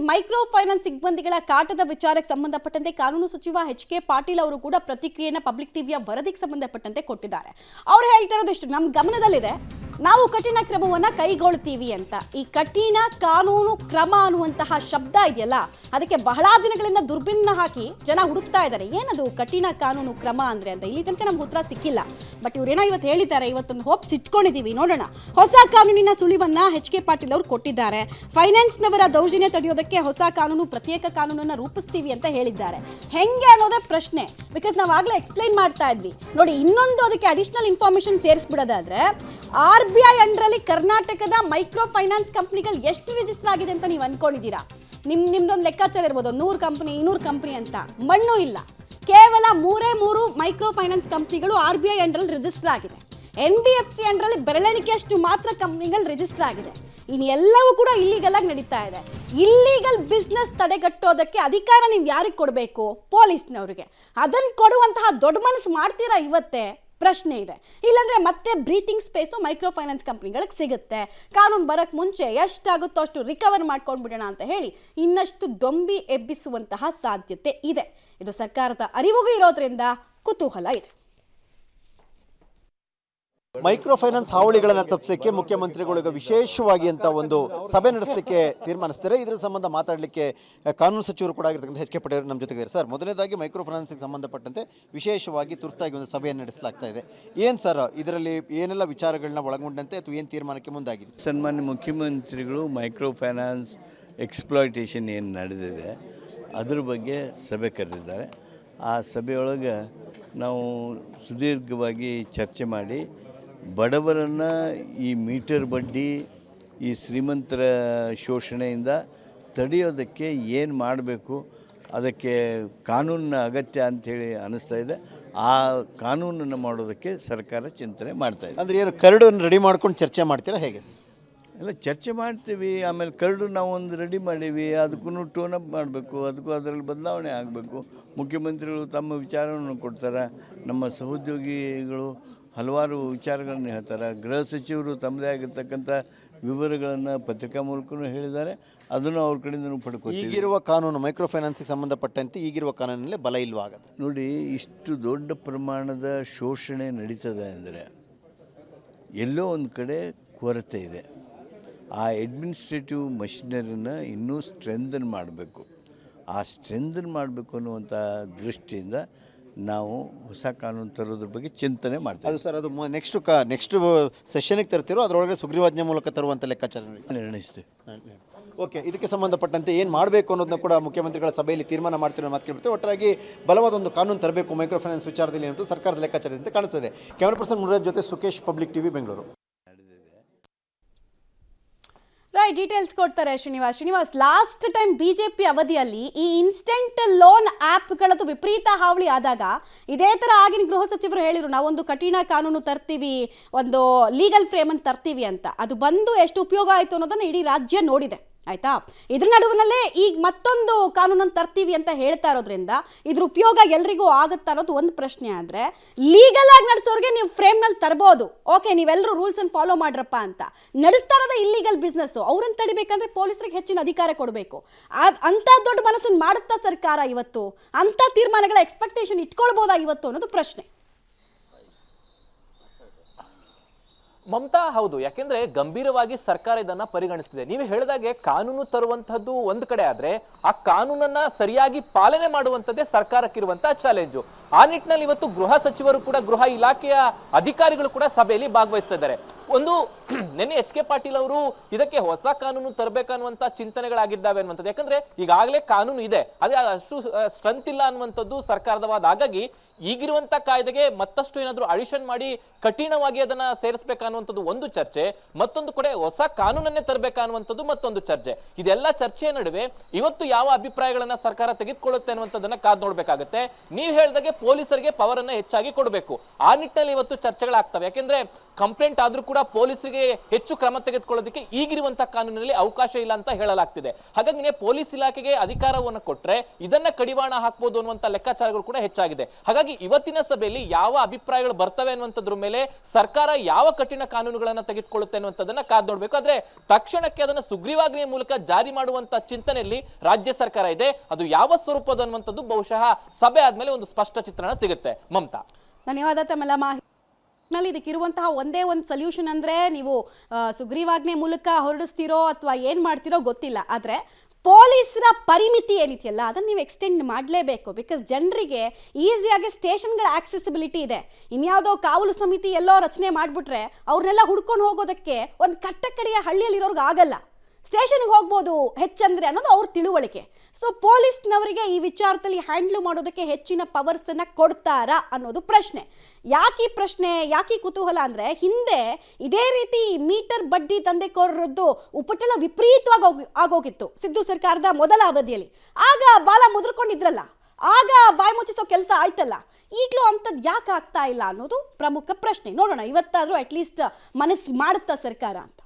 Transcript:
Micro finance ಸಿಬ್ಬಂದಿಗಳ ಕಾಟದ ವಿಚಾರಕ್ಕೆ ಸಂಬಂಧಪಟ್ಟಂತೆ ಕಾನೂನು ಸಚಿವ ಎಚ್.ಕೆ. ಪಾಟೀಲ್ ಅವರು ಕೂಡ ಪ್ರತಿಕ್ರಿಯೆಯನ್ನು ಪಬ್ಲಿಕ್ ಟಿವಿಯ ವರದಿಗೆ ಸಂಬಂಧಪಟ್ಟಂತೆ ಕೊಟ್ಟಿದ್ದಾರೆ. ಅವ್ರು ಹೇಳ್ತಾ ಇರೋದು ಇಷ್ಟು, ನಮ್ಮ ಗಮನದಲ್ಲಿದೆ, ನಾವು ಕಠಿಣ ಕ್ರಮವನ್ನು ಕೈಗೊಳ್ತೀವಿ ಅಂತ. ಈ ಕಠಿಣ ಕಾನೂನು ಕ್ರಮ ಅನ್ನುವಂತಹ ಶಬ್ದ ಇದೆಯಲ್ಲ, ಅದಕ್ಕೆ ಬಹಳ ದಿನಗಳಿಂದ ದುರ್ಬಿನ್ನ ಹಾಕಿ ಜನ ಹುಡುಕ್ತಾ ಇದ್ದಾರೆ, ಏನದು ಕಠಿಣ ಕಾನೂನು ಕ್ರಮ ಅಂದ್ರೆ ಅಂತ. ಇಲ್ಲಿ ತನಕ ನಮ್ಗೆ ಉತ್ತರ ಸಿಕ್ಕಿಲ್ಲ. ಬಟ್ ಇವ್ರೇನೋ ಇವತ್ತು ಹೇಳಿದ್ದಾರೆ, ಇವತ್ತೊಂದು ಹೋಪ್ಸ್ ಇಟ್ಕೊಂಡಿದ್ದೀವಿ, ನೋಡೋಣ. ಹೊಸ ಕಾನೂನಿನ ಸುಳಿವನ್ನ ಎಚ್.ಕೆ. ಪಾಟೀಲ್ ಅವರು ಕೊಟ್ಟಿದ್ದಾರೆ. ಫೈನಾನ್ಸ್ನವರ ದೌರ್ಜನ್ಯ ತಡೆಯೋದಕ್ಕೆ ಹೊಸ ಕಾನೂನು, ಪ್ರತ್ಯೇಕ ಕಾನೂನನ್ನು ರೂಪಿಸ್ತೀವಿ ಅಂತ ಹೇಳಿದ್ದಾರೆ. ಹೆಂಗೆ ಅನ್ನೋದೇ ಪ್ರಶ್ನೆ. ಬಿಕಾಸ್ ನಾವು ಆಗಲೇ ಎಕ್ಸ್ಪ್ಲೈನ್ ಮಾಡ್ತಾ ಇದ್ವಿ ನೋಡಿ. ಇನ್ನೊಂದು ಅದಕ್ಕೆ ಅಡಿಷನಲ್ ಇನ್ಫಾರ್ಮೇಶನ್ ಸೇರಿಸ್ಬಿಡೋದಾದ್ರೆ, RBI ಅಂಡರಲ್ಲಿ ಕರ್ನಾಟಕದ ಮೈಕ್ರೋ ಫೈನಾನ್ಸ್ ಕಂಪ್ನಿಗಳು ಎಷ್ಟು ರಿಜಿಸ್ಟರ್ ಆಗಿದೆ ಅಂತ ನೀವು ಅನ್ಕೊಂಡಿದ್ದೀರಾ? ನಿಮ್ದೊಂದು ಲೆಕ್ಕಾಚಾರ ಇರ್ಬೋದು, 100 ಕಂಪನಿ 200 ಕಂಪನಿ ಅಂತ. ಮಣ್ಣು ಇಲ್ಲ, ಕೇವಲ 3 ಮೈಕ್ರೋ ಫೈನಾನ್ಸ್ ಕಂಪ್ನಿಗಳು RBI ಅಂಡರಲ್ಲಿ ರಿಜಿಸ್ಟರ್ ಆಗಿದೆ. NBFC ಅಂಡರಲ್ಲಿ ಬೆರಳೆಣಿಕೆಯಷ್ಟು ಮಾತ್ರ ಕಂಪ್ನಿಗಳು ರಿಜಿಸ್ಟರ್ ಆಗಿದೆ. ಇನ್ನು ಎಲ್ಲವೂ ಕೂಡ ಇಲ್ಲಿಗಲ್ ಆಗಿ ನಡೀತಾ ಇದೆ. ಇಲ್ಲಿಗಲ್ ಬಿಸ್ನೆಸ್ ತಡೆಗಟ್ಟೋದಕ್ಕೆ ಅಧಿಕಾರ ನೀವು ಯಾರಿಗೆ ಕೊಡಬೇಕು? ಪೊಲೀಸ್ನವ್ರಿಗೆ. ಅದನ್ನು ಕೊಡುವಂತಹ ದೊಡ್ಡ ಮನಸ್ಸು ಮಾಡ್ತೀರಾ ಇವತ್ತೇ? ಪ್ರಶ್ನೆ ಇದೆ. ಇಲ್ಲಾಂದ್ರೆ ಮತ್ತೆ ಬ್ರೀತಿಂಗ್ ಸ್ಪೇಸು ಮೈಕ್ರೋ ಫೈನಾನ್ಸ್ ಕಂಪ್ನಿಗಳಿಗೆ ಸಿಗುತ್ತೆ. ಕಾನೂನು ಬರಕ್ಕೆ ಮುಂಚೆ ಎಷ್ಟಾಗುತ್ತೋ ಅಷ್ಟು ರಿಕವರ್ ಮಾಡ್ಕೊಂಡ್ಬಿಡೋಣ ಅಂತ ಹೇಳಿ ಇನ್ನಷ್ಟು ದೊಂಬಿ ಎಬ್ಬಿಸುವಂತಹ ಸಾಧ್ಯತೆ ಇದೆ. ಇದು ಸರ್ಕಾರದ ಅರಿವಿಗೂ ಇರೋದ್ರಿಂದ ಕುತೂಹಲ ಇದೆ. ಮೈಕ್ರೋ ಫೈನಾನ್ಸ್ ಹಾವಳಿಗಳನ್ನು ತಪ್ಪಿಸಲಿಕ್ಕೆ ಮುಖ್ಯಮಂತ್ರಿಗಳು ಈಗ ವಿಶೇಷವಾಗಿ ಅಂತ ಒಂದು ಸಭೆ ನಡೆಸಲಿಕ್ಕೆ ತೀರ್ಮಾನಿಸ್ತಾರೆ. ಇದರ ಸಂಬಂಧ ಮಾತಾಡಲಿಕ್ಕೆ ಕಾನೂನು ಸಚಿವರು ಕೂಡ ಆಗಿರ್ತಕ್ಕಂಥ ಎಚ್.ಕೆ. ಪಾಟೀಲ್ ನಮ್ಮ ಜೊತೆಗಿದ್ದಾರೆ. ಸರ್, ಮೊದಲನೇದಾಗಿ ಮೈಕ್ರೋ ಫೈನಾನ್ಸ್ಗೆ ಸಂಬಂಧಪಟ್ಟಂತೆ ವಿಶೇಷವಾಗಿ ತುರ್ತಾಗಿ ಒಂದು ಸಭೆಯನ್ನು ನಡೆಸಲಾಗ್ತಾ ಇದೆ. ಏನು ಸರ್, ಇದರಲ್ಲಿ ಏನೆಲ್ಲ ವಿಚಾರಗಳನ್ನ ಒಳಗೊಂಡಂತೆ ಅಥವಾ ಏನು ತೀರ್ಮಾನಕ್ಕೆ ಮುಂದಾಗಿದೆ? ಸನ್ಮಾನ್ಯ ಮುಖ್ಯಮಂತ್ರಿಗಳು ಮೈಕ್ರೋ ಫೈನಾನ್ಸ್ ಎಕ್ಸ್ಪ್ಲಾಯ್ಟೇಷನ್ ಏನು ನಡೆದಿದೆ ಅದ್ರ ಬಗ್ಗೆ ಸಭೆ ಕರೆದಿದ್ದಾರೆ. ಆ ಸಭೆಯೊಳಗೆ ನಾವು ಸುದೀರ್ಘವಾಗಿ ಚರ್ಚೆ ಮಾಡಿ ಬಡವರನ್ನು ಈ ಮೀಟರ್ ಬಡ್ಡಿ, ಈ ಶ್ರೀಮಂತರ ಶೋಷಣೆಯಿಂದ ತಡೆಯೋದಕ್ಕೆ ಏನು ಮಾಡಬೇಕು, ಅದಕ್ಕೆ ಕಾನೂನಿನ ಅಗತ್ಯ ಅಂಥೇಳಿ ಅನ್ನಿಸ್ತಾ ಇದೆ. ಆ ಕಾನೂನನ್ನು ಮಾಡೋದಕ್ಕೆ ಸರ್ಕಾರ ಚಿಂತನೆ ಮಾಡ್ತಾಯಿದೆ. ಅಂದರೆ ಏನು ಕರಡನ್ನು ರೆಡಿ ಮಾಡ್ಕೊಂಡು ಚರ್ಚೆ ಮಾಡ್ತೀರಾ ಹೇಗೆ? ಎಲ್ಲ ಚರ್ಚೆ ಮಾಡ್ತೀವಿ. ಆಮೇಲೆ ಕರಡು ನಾವು ಒಂದು ರೆಡಿ ಮಾಡೀವಿ, ಅದಕ್ಕೂ ಟೋನ್ ಅಪ್ ಮಾಡಬೇಕು, ಅದಕ್ಕೂ ಅದರಲ್ಲಿ ಬದಲಾವಣೆ ಆಗಬೇಕು. ಮುಖ್ಯಮಂತ್ರಿಗಳು ತಮ್ಮ ವಿಚಾರವನ್ನು ಕೊಡ್ತಾರೆ, ನಮ್ಮ ಸಹೋದ್ಯೋಗಿಗಳು ಹಲವಾರು ವಿಚಾರಗಳನ್ನು ಹೇಳ್ತಾರೆ, ಗೃಹ ಸಚಿವರು ತಮ್ಮದೇ ಆಗಿರ್ತಕ್ಕಂಥ ವಿವರಗಳನ್ನು ಪತ್ರಿಕಾ ಮೂಲಕವೂ ಹೇಳಿದ್ದಾರೆ. ಅದನ್ನು ಅವ್ರ ಕಡೆಯಿಂದ ಪಡ್ಕೊತೀವಿ. ಈಗಿರುವ ಕಾನೂನು ಮೈಕ್ರೋ ಫೈನಾನ್ಸ್ಗೆ ಸಂಬಂಧಪಟ್ಟಂತೆ ಈಗಿರುವ ಕಾನೂನಲ್ಲಿ ಬಲ ಇಲ್ವಾಗದು. ನೋಡಿ, ಇಷ್ಟು ದೊಡ್ಡ ಪ್ರಮಾಣದ ಶೋಷಣೆ ನಡೀತದೆ ಅಂದರೆ ಎಲ್ಲೋ ಒಂದು ಕಡೆ ಕೊರತೆ ಇದೆ. ಆ ಅಡ್ಮಿನಿಸ್ಟ್ರೇಟಿವ್ ಮಷಿನರಿನ ಇನ್ನೂ ಸ್ಟ್ರೆಂಥನ್ ಮಾಡಬೇಕು. ಆ ಸ್ಟ್ರೆಂಥನ್ ಮಾಡಬೇಕು ಅನ್ನುವಂಥ ದೃಷ್ಟಿಯಿಂದ ನಾವು ಹೊಸ ಕಾನೂನು ತರೋದ್ರ ಬಗ್ಗೆ ಚಿಂತನೆ ಮಾಡ್ತೀವಿ. ಅದು ಸರ್, ಅದು ನೆಕ್ಸ್ಟ್ ಸೆಷನಿಗೆ ತರ್ತಿರೋ ಅದರೊಳಗೆ ಸುಗ್ರೀವಾಜ್ಞೆ ಮೂಲಕ ತರುವಂಥ ಲೆಕ್ಕಾಚಾರ ನಿರ್ಣಯಿಸ್ತೀವಿ. ಓಕೆ, ಇದಕ್ಕೆ ಸಂಬಂಧಪಟ್ಟಂತೆ ಏನು ಮಾಡಬೇಕು ಅನ್ನೋದನ್ನ ಕೂಡ ಮುಖ್ಯಮಂತ್ರಿಗಳ ಸಭೆಯಲ್ಲಿ ತೀರ್ಮಾನ ಮಾಡ್ತಿರೋ ಮಾತು ಕೇಳ್ಬಿಡ್ತೀವಿ. ಒಟ್ಟಾಗಿ ಬಲವಾದ ಒಂದು ಕಾನೂನು ತರಬೇಕು ಮೈಕ್ರೋ ಫೈನಾನ್ಸ್ ವಿಚಾರದಲ್ಲಿ ಅಂತ ಸರ್ಕಾರದ ಲೆಕ್ಕಾಚಾರದಂತೆ ಕಾಣಿಸ್ತದೆ. ಕ್ಯಾಮರಾ ಪರ್ಸನ್ ಮುರಾಜ್ ಜೊತೆ Sukesh, public TV, Bengaluru. Right, details ಕೊಡ್ತಾರೆ ಶ್ರೀನಿವಾಸ್. ಲಾಸ್ಟ್ ಟೈಮ್ ಬಿಜೆಪಿ ಅವಧಿಯಲ್ಲಿ ಈ ಇನ್ಸ್ಟೆಂಟ್ ಲೋನ್ ಆ್ಯಪ್ಗಳದ್ದು ವಿಪರೀತ ಹಾವಳಿ ಆದಾಗ ಇದೇ ಥರ ಆಗಿನ ಗೃಹ ಸಚಿವರು ಹೇಳಿದರು, ನಾವೊಂದು ಕಠಿಣ ಕಾನೂನು ತರ್ತೀವಿ, ಒಂದು ಲೀಗಲ್ ಫ್ರೇಮನ್ನು ತರ್ತೀವಿ ಅಂತ. ಅದು ಬಂದು ಎಷ್ಟು ಉಪಯೋಗ ಆಯಿತು ಅನ್ನೋದನ್ನು ಇಡೀ ರಾಜ್ಯ ನೋಡಿದೆ. ಆಯ್ತಾ? ಇದ್ರ ನಡುವಿನಲ್ಲೇ ಈಗ ಮತ್ತೊಂದು ಕಾನೂನನ್ನು ತರ್ತೀವಿ ಅಂತ ಹೇಳ್ತಾ ಇರೋದ್ರಿಂದ ಇದ್ರ ಉಪಯೋಗ ಎಲ್ರಿಗೂ ಆಗುತ್ತಾ ಅನ್ನೋದು ಒಂದು ಪ್ರಶ್ನೆ. ಆದರೆ ಲೀಗಲ್ ಆಗಿ ನಡೆಸೋರಿಗೆ ನೀವು ಫ್ರೇಮ್ನಲ್ಲಿ ತರ್ಬೋದು, ಓಕೆ, ನೀವೆಲ್ಲರೂ ರೂಲ್ಸ್ ಅನ್ನು ಫಾಲೋ ಮಾಡ್ರಪ್ಪ ಅಂತ. ನಡೆಸ್ತಾ ಇರೋದೇ ಇಲ್ಲಿಗಲ್ ಬಿಸ್ನೆಸ್ಸು. ಅವ್ರನ್ನ ತಡಿಬೇಕಂದ್ರೆ ಪೊಲೀಸರಿಗೆ ಹೆಚ್ಚಿನ ಅಧಿಕಾರ ಕೊಡಬೇಕು. ಅಂಥ ದೊಡ್ಡ ಮನಸ್ಸನ್ನು ಮಾಡುತ್ತಾ ಸರ್ಕಾರ ಇವತ್ತು? ಅಂಥ ತೀರ್ಮಾನಗಳ ಎಕ್ಸ್ಪೆಕ್ಟೇಷನ್ ಇಟ್ಕೊಳ್ಬೋದಾ ಇವತ್ತು ಅನ್ನೋದು ಪ್ರಶ್ನೆ. ಮಮತಾ, ಹೌದು. ಯಾಕೆಂದ್ರೆ ಗಂಭೀರವಾಗಿ ಸರ್ಕಾರ ಇದನ್ನ ಪರಿಗಣಿಸ್ತಿದೆ. ನೀವು ಹೇಳಿದಾಗೆ ಕಾನೂನು ತರುವಂತಹದ್ದು ಒಂದು ಕಡೆ ಆದ್ರೆ ಆ ಕಾನೂನನ್ನ ಸರಿಯಾಗಿ ಪಾಲನೆ ಮಾಡುವಂತದ್ದೇ ಸರ್ಕಾರಕ್ಕಿರುವಂತಹ ಚಾಲೆಂಜು. ಆ ನಿಟ್ಟಿನಲ್ಲಿ ಇವತ್ತು ಗೃಹ ಸಚಿವರು ಕೂಡ, ಗೃಹ ಇಲಾಖೆಯ ಅಧಿಕಾರಿಗಳು ಕೂಡ ಸಭೆಯಲ್ಲಿ ಭಾಗವಹಿಸ್ತಾ ಇದ್ದಾರೆ. ಒಂದು ನಿನ್ನೆ ಎಚ್.ಕೆ. ಪಾಟೀಲ್ ಅವರು ಇದಕ್ಕೆ ಹೊಸ ಕಾನೂನು ತರಬೇಕನ್ನುವಂತ ಚಿಂತನೆಗಳಾಗಿದ್ದಾವೆ ಅನ್ನುವಂಥದ್ದು. ಯಾಕಂದ್ರೆ ಈಗಾಗಲೇ ಕಾನೂನು ಇದೆ, ಅದೇ ಅಷ್ಟು ಸ್ಟ್ರೆಂತ್ ಇಲ್ಲ ಅನ್ನುವಂಥದ್ದು ಸರ್ಕಾರದ ವಾದ. ಹಾಗಾಗಿ ಈಗಿರುವಂತ ಕಾಯ್ದೆಗೆ ಮತ್ತಷ್ಟು ಏನಾದ್ರು ಅಡಿಷನ್ ಮಾಡಿ ಕಠಿಣವಾಗಿ ಅದನ್ನ ಸೇರಿಸಬೇಕನ್ನುವಂಥದ್ದು ಒಂದು ಚರ್ಚೆ, ಮತ್ತೊಂದು ಕಡೆ ಹೊಸ ಕಾನೂನನ್ನೇ ತರಬೇಕನ್ನುವಂಥದ್ದು ಮತ್ತೊಂದು ಚರ್ಚೆ. ಇದೆಲ್ಲ ಚರ್ಚೆಯ ನಡುವೆ ಇವತ್ತು ಯಾವ ಅಭಿಪ್ರಾಯಗಳನ್ನ ಸರ್ಕಾರ ತೆಗೆದುಕೊಳ್ಳುತ್ತೆ ಅನ್ನುವಂಥದ್ದನ್ನ ಕಾದ್ ನೋಡ್ಬೇಕಾಗತ್ತೆ. ನೀವು ಹೇಳಿದಾಗೆ ಪೊಲೀಸರಿಗೆ ಪವರ್ ಅನ್ನ ಹೆಚ್ಚಾಗಿ ಕೊಡಬೇಕು. ಆ ನಿಟ್ಟಿನಲ್ಲಿ ಇವತ್ತು ಚರ್ಚೆಗಳಾಗ್ತವೆ. ಯಾಕೆಂದ್ರೆ ಕಂಪ್ಲೇಂಟ್ ಆದ್ರೂ ಕೂಡ ಕೂಡ ಪೊಲೀಸರಿಗೆ ಹೆಚ್ಚು ಕ್ರಮ ತೆಗೆದುಕೊಳ್ಳೋದಕ್ಕೆ ಈಗಿರುವಂತಹ ಕಾನೂನಿನಲ್ಲಿ ಅವಕಾಶ ಇಲ್ಲ ಅಂತ ಹೇಳಲಾಗ್ತಿದೆ. ಹಾಗಾಗಿ ಪೊಲೀಸ್ ಇಲಾಖೆಗೆ ಅಧಿಕಾರವನ್ನು ಕೊಟ್ರೆ ಇದನ್ನ ಕಡಿವಾಣ ಹಾಕಬಹುದು ಅನ್ನುವಂತ ಲೆಕ್ಕಾಚಾರಗಳು ಕೂಡ ಹೆಚ್ಚಾಗಿದೆ. ಹಾಗಾಗಿ ಇವತ್ತಿನ ಸಭೆಯಲ್ಲಿ ಯಾವ ಅಭಿಪ್ರಾಯಗಳು ಬರ್ತವೆ ಅನ್ನುವಂಥದ್ರ ಮೇಲೆ ಸರ್ಕಾರ ಯಾವ ಕಠಿಣ ಕಾನೂನುಗಳನ್ನ ತೆಗೆದುಕೊಳ್ಳುತ್ತೆ ಅನ್ನುವಂಥದ್ದನ್ನ ಕಾದ್ ನೋಡ್ಬೇಕು. ಆದ್ರೆ ತಕ್ಷಣಕ್ಕೆ ಅದನ್ನ ಸುಗ್ರೀವಾಜ್ಞೆಯ ಮೂಲಕ ಜಾರಿ ಮಾಡುವಂತ ಚಿಂತನೆಯಲ್ಲಿ ರಾಜ್ಯ ಸರ್ಕಾರ ಇದೆ. ಅದು ಯಾವ ಸ್ವರೂಪದ ಅನ್ನುವಂಥದ್ದು ಬಹುಶಃ ಸಭೆ ಆದ್ಮೇಲೆ ಒಂದು ಸ್ಪಷ್ಟ ಚಿತ್ರಣ ಸಿಗುತ್ತೆ. ಮಮತಾ, ಧನ್ಯವಾದ ತಮ್ಮೆಲ್ಲ ನಲ್ಲಿ ಇದಕ್ಕಿರುವಂತಹ ಒಂದೇ ಒಂದು ಸೊಲ್ಯೂಷನ್ ಅಂದರೆ ನೀವು ಸುಗ್ರೀವಾಜ್ಞೆ ಮೂಲಕ ಹೊರಡಿಸ್ತೀರೋ ಅಥವಾ ಏನು ಮಾಡ್ತೀರೋ ಗೊತ್ತಿಲ್ಲ. ಆದರೆ ಪೊಲೀಸರ ಪರಿಮಿತಿ ಏನಿದೆಯಲ್ಲ ಅದನ್ನು ನೀವು ಎಕ್ಸ್ಟೆಂಡ್ ಮಾಡಲೇಬೇಕು. ಬಿಕಾಸ್ ಜನರಿಗೆ ಈಸಿಯಾಗಿ ಸ್ಟೇಷನ್ಗಳ ಆಕ್ಸೆಸಿಬಿಲಿಟಿ ಇದೆ. ಇನ್ಯಾವುದೋ ಕಾವಲು ಸಮಿತಿ ಎಲ್ಲೋ ರಚನೆ ಮಾಡಿಬಿಟ್ರೆ ಅವ್ರನ್ನೆಲ್ಲ ಹುಡ್ಕೊಂಡು ಹೋಗೋದಕ್ಕೆ ಒಂದು ಕಟ್ಟಕಡೆಯ ಹಳ್ಳಿಯಲ್ಲಿರೋರ್ಗೆ ಆಗಲ್ಲ. ಸ್ಟೇಷನ್ಗೆ ಹೋಗ್ಬೋದು ಹೆಚ್ಚಂದ್ರೆ ಅನ್ನೋದು ಅವ್ರ ತಿಳುವಳಿಕೆ. ಸೊ ಪೊಲೀಸ್ನವರಿಗೆ ಈ ವಿಚಾರದಲ್ಲಿ ಹ್ಯಾಂಡ್ಲ್ ಮಾಡೋದಕ್ಕೆ ಹೆಚ್ಚಿನ ಪವರ್ಸನ್ನು ಕೊಡ್ತಾರಾ ಅನ್ನೋದು ಪ್ರಶ್ನೆ. ಯಾಕೆ ಪ್ರಶ್ನೆ, ಯಾಕೆ ಕುತೂಹಲ ಅಂದರೆ ಹಿಂದೆ ಇದೇ ರೀತಿ ಮೀಟರ್ ಬಡ್ಡಿ ದಂಧೆಕೋರರದ್ದು ಉಪಟಳ ವಿಪರೀತವಾಗಿ ಆಗೋಗಿತ್ತು ಸಿದ್ದು ಸರ್ಕಾರದ ಮೊದಲ ಅವಧಿಯಲ್ಲಿ. ಆಗ ಬಾಲ ಮುದ್ರಕೊಂಡಿದ್ರಲ್ಲ, ಆಗ ಬಾಯಿ ಮುಚ್ಚಿಸೋ ಕೆಲಸ ಆಯ್ತಲ್ಲ. ಈಗಲೂ ಅಂಥದ್ದು ಯಾಕೆ ಆಗ್ತಾ ಇಲ್ಲ ಅನ್ನೋದು ಪ್ರಮುಖ ಪ್ರಶ್ನೆ. ನೋಡೋಣ ಇವತ್ತಾದರೂ ಅಟ್ಲೀಸ್ಟ್ ಮನಸ್ಸು ಮಾಡುತ್ತಾ ಸರ್ಕಾರ ಅಂತ.